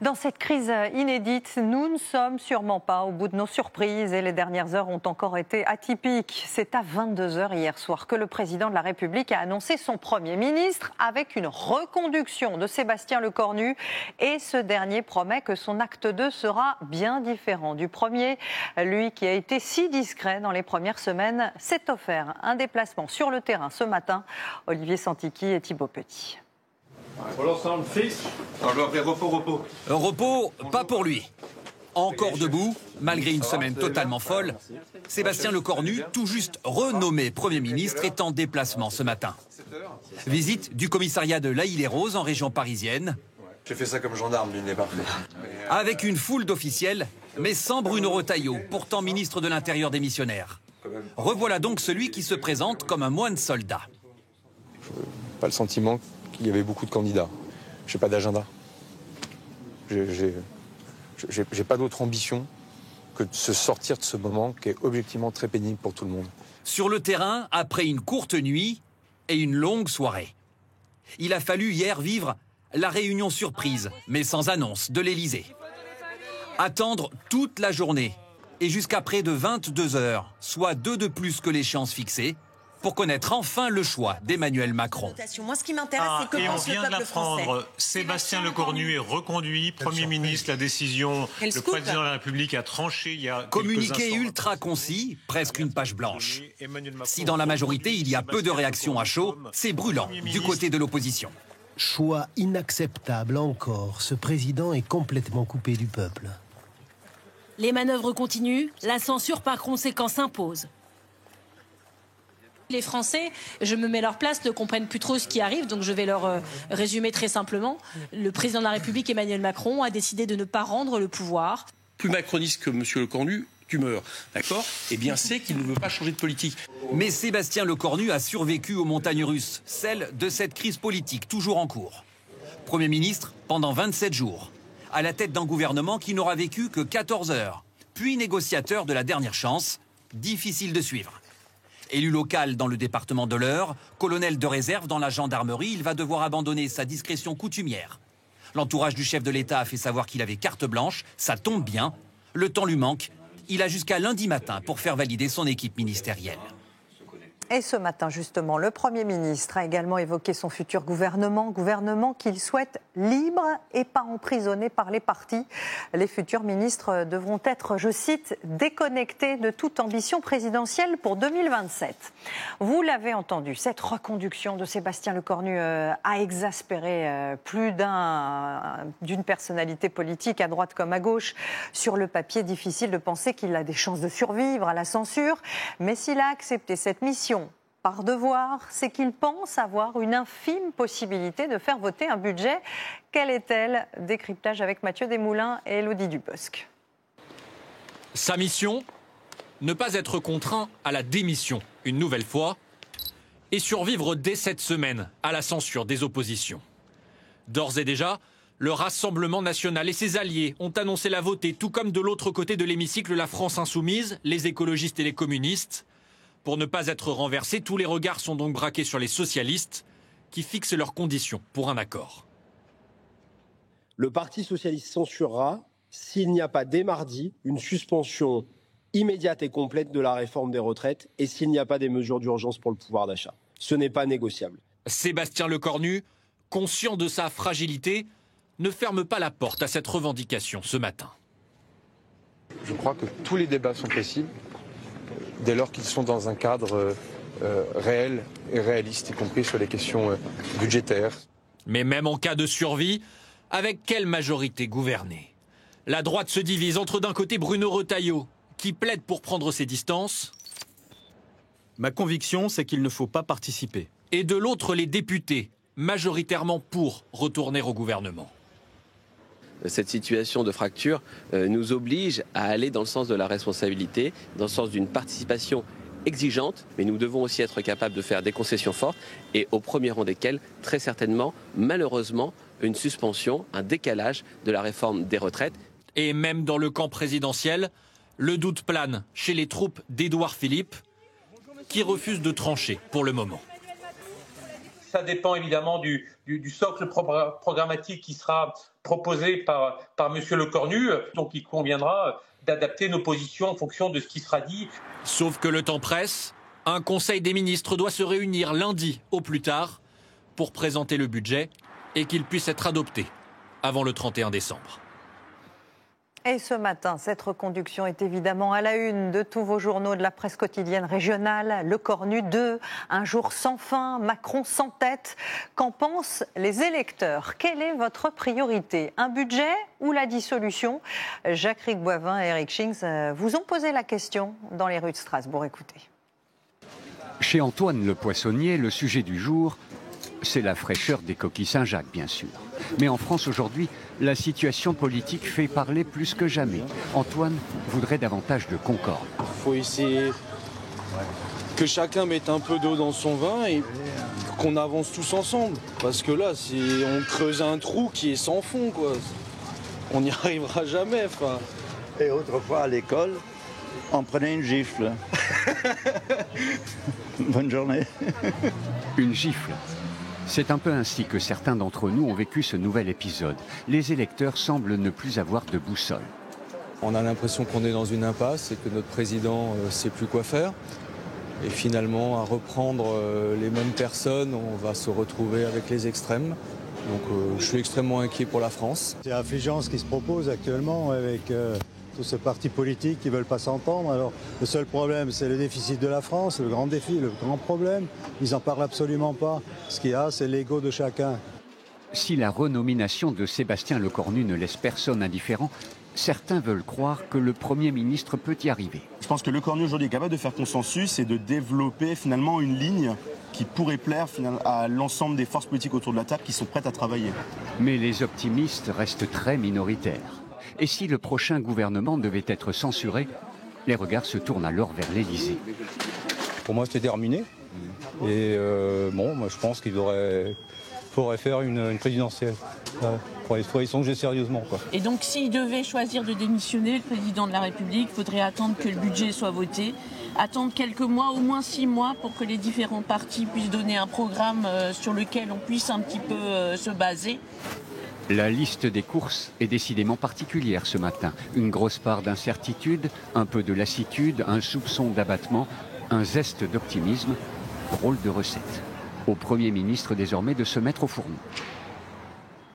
Dans cette crise inédite, nous ne sommes sûrement pas au bout de nos surprises et les dernières heures ont encore été atypiques. C'est à 22h hier soir que le président de la République a annoncé son Premier ministre avec une reconduction de Sébastien Lecornu et ce dernier promet que son acte 2 sera bien différent du premier. Lui qui a été si discret dans les premières semaines s'est offert un déplacement sur le terrain ce matin. Olivier Santiki et Thibaut Petit. Pour l'ensemble fixe, on doit faire repos. Repos, pas pour lui. Encore debout, malgré une semaine totalement folle, Sébastien Lecornu, tout juste renommé Premier ministre, est en déplacement ce matin. Visite du commissariat de l'Haÿ-les-Roses en région parisienne. J'ai fait ça comme gendarme, lui n'est pas parfait. Avec une foule d'officiels, mais sans Bruno Retailleau, pourtant ministre de l'Intérieur démissionnaire. Revoilà donc celui qui se présente comme un moine soldat. Pas le sentiment qu'il y avait beaucoup de candidats. Je n'ai pas d'agenda. J'ai pas d'autre ambition que de se sortir de ce moment qui est objectivement très pénible pour tout le monde. Sur le terrain, après une courte nuit et une longue soirée. Il a fallu hier vivre la réunion surprise, mais sans annonce, de l'Élysée. Attendre toute la journée et jusqu'à près de 22 heures, soit 2 de plus que l'échéance fixée, pour connaître enfin le choix d'Emmanuel Macron. Moi, ce qui m'intéresse, c'est que pense le peuple français. Sébastien Lecornu est reconduit Premier ministre. La décision, le président de la République a tranché il y a communiqué ultra concis, presque une page blanche. Si dans la majorité, il y a peu de réactions à chaud, c'est brûlant du côté de l'opposition. Choix inacceptable encore. Ce président est complètement coupé du peuple. Les manœuvres continuent, la censure par conséquent s'impose. Les Français, je me mets leur place, ne comprennent plus trop ce qui arrive, donc je vais leur résumer très simplement. Le président de la République, Emmanuel Macron, a décidé de ne pas rendre le pouvoir. Plus macroniste que M. Lecornu, tu meurs, d'accord ? Eh bien, c'est qu'il ne veut pas changer de politique. Mais Sébastien Lecornu a survécu aux montagnes russes, celle de cette crise politique toujours en cours. Premier ministre pendant 27 jours, à la tête d'un gouvernement qui n'aura vécu que 14 heures, puis négociateur de la dernière chance, difficile de suivre. Élu local dans le département de l'Eure, colonel de réserve dans la gendarmerie, il va devoir abandonner sa discrétion coutumière. L'entourage du chef de l'État a fait savoir qu'il avait carte blanche, ça tombe bien. Le temps lui manque, il a jusqu'à lundi matin pour faire valider son équipe ministérielle. Et ce matin, justement, le Premier ministre a également évoqué son futur gouvernement qu'il souhaite libre et pas emprisonné par les partis. Les futurs ministres devront être, je cite, déconnectés de toute ambition présidentielle pour 2027. Vous l'avez entendu, cette reconduction de Sébastien Lecornu a exaspéré plus d'une personnalité politique à droite comme à gauche. Sur le papier, difficile de penser qu'il a des chances de survivre à la censure. Mais s'il a accepté cette mission par devoir, c'est qu'il pense avoir une infime possibilité de faire voter un budget. Quelle est-elle ? Décryptage avec Mathieu Desmoulins et Élodie Dubosc. Sa mission ? Ne pas être contraint à la démission, une nouvelle fois, et survivre dès cette semaine à la censure des oppositions. D'ores et déjà, le Rassemblement national et ses alliés ont annoncé la voter, tout comme de l'autre côté de l'hémicycle, la France insoumise, les écologistes et les communistes. Pour ne pas être renversés, tous les regards sont donc braqués sur les socialistes qui fixent leurs conditions pour un accord. Le Parti socialiste censurera, s'il n'y a pas dès mardi une suspension immédiate et complète de la réforme des retraites et s'il n'y a pas des mesures d'urgence pour le pouvoir d'achat. Ce n'est pas négociable. Sébastien Lecornu, conscient de sa fragilité, ne ferme pas la porte à cette revendication ce matin. Je crois que tous les débats sont possibles dès lors qu'ils sont dans un cadre réel et réaliste, y compris sur les questions budgétaires. Mais même en cas de survie, avec quelle majorité gouverner ? La droite se divise entre d'un côté Bruno Retailleau, qui plaide pour prendre ses distances. Ma conviction, c'est qu'il ne faut pas participer. Et de l'autre, les députés, majoritairement pour retourner au gouvernement. Cette situation de fracture nous oblige à aller dans le sens de la responsabilité, dans le sens d'une participation exigeante, mais nous devons aussi être capables de faire des concessions fortes et au premier rang desquelles, très certainement, malheureusement, une suspension, un décalage de la réforme des retraites. Et même dans le camp présidentiel, le doute plane chez les troupes d'Édouard Philippe, qui refusent de trancher pour le moment. Ça dépend évidemment du du socle programmatique qui sera proposé par M. Lecornu. Donc il conviendra d'adapter nos positions en fonction de ce qui sera dit. Sauf que le temps presse. Un conseil des ministres doit se réunir lundi au plus tard pour présenter le budget et qu'il puisse être adopté avant le 31 décembre. Et ce matin, cette reconduction est évidemment à la une de tous vos journaux de la presse quotidienne régionale. Lecornu 2, un jour sans fin, Macron sans tête. Qu'en pensent les électeurs? Quelle est votre priorité? Un budget ou la dissolution? Jacques Rigboivin et Eric Schings vous ont posé la question dans les rues de Strasbourg. Écoutez. Chez Antoine le poissonnier, le sujet du jour, c'est la fraîcheur des coquilles Saint-Jacques, bien sûr. Mais en France aujourd'hui, la situation politique fait parler plus que jamais. Antoine voudrait davantage de concorde. Il faut essayer que chacun mette un peu d'eau dans son vin et qu'on avance tous ensemble. Parce que là, on creuse un trou qui est sans fond, quoi. On n'y arrivera jamais. Et autrefois, à l'école, on prenait une gifle. Bonne journée. Une gifle. C'est un peu ainsi que certains d'entre nous ont vécu ce nouvel épisode. Les électeurs semblent ne plus avoir de boussole. On a l'impression qu'on est dans une impasse et que notre président ne sait plus quoi faire. Et finalement, à reprendre les mêmes personnes, on va se retrouver avec les extrêmes. Donc je suis extrêmement inquiet pour la France. C'est affligeant ce qui se propose actuellement avec tous ces partis politiques qui ne veulent pas s'entendre. Alors le seul problème, c'est le déficit de la France, le grand défi, le grand problème. Ils n'en parlent absolument pas. Ce qu'il y a, c'est l'ego de chacun. Si la renomination de Sébastien Lecornu ne laisse personne indifférent, certains veulent croire que le Premier ministre peut y arriver. Je pense que Lecornu aujourd'hui est capable de faire consensus et de développer finalement une ligne qui pourrait plaire à l'ensemble des forces politiques autour de la table qui sont prêtes à travailler. Mais les optimistes restent très minoritaires. Et si le prochain gouvernement devait être censuré, les regards se tournent alors vers l'Élysée. Pour moi, c'est terminé. Et moi, je pense qu'il faudrait faire une présidentielle. Il faudrait y songer sérieusement, quoi. Et donc, s'il devait choisir de démissionner, le président de la République, il faudrait attendre que le budget soit voté, attendre quelques mois, au moins 6 mois, pour que les différents partis puissent donner un programme sur lequel on puisse un petit peu se baser. La liste des courses est décidément particulière ce matin. Une grosse part d'incertitude, un peu de lassitude, un soupçon d'abattement, un zeste d'optimisme. Drôle de recette. Au Premier ministre désormais de se mettre au fourneau.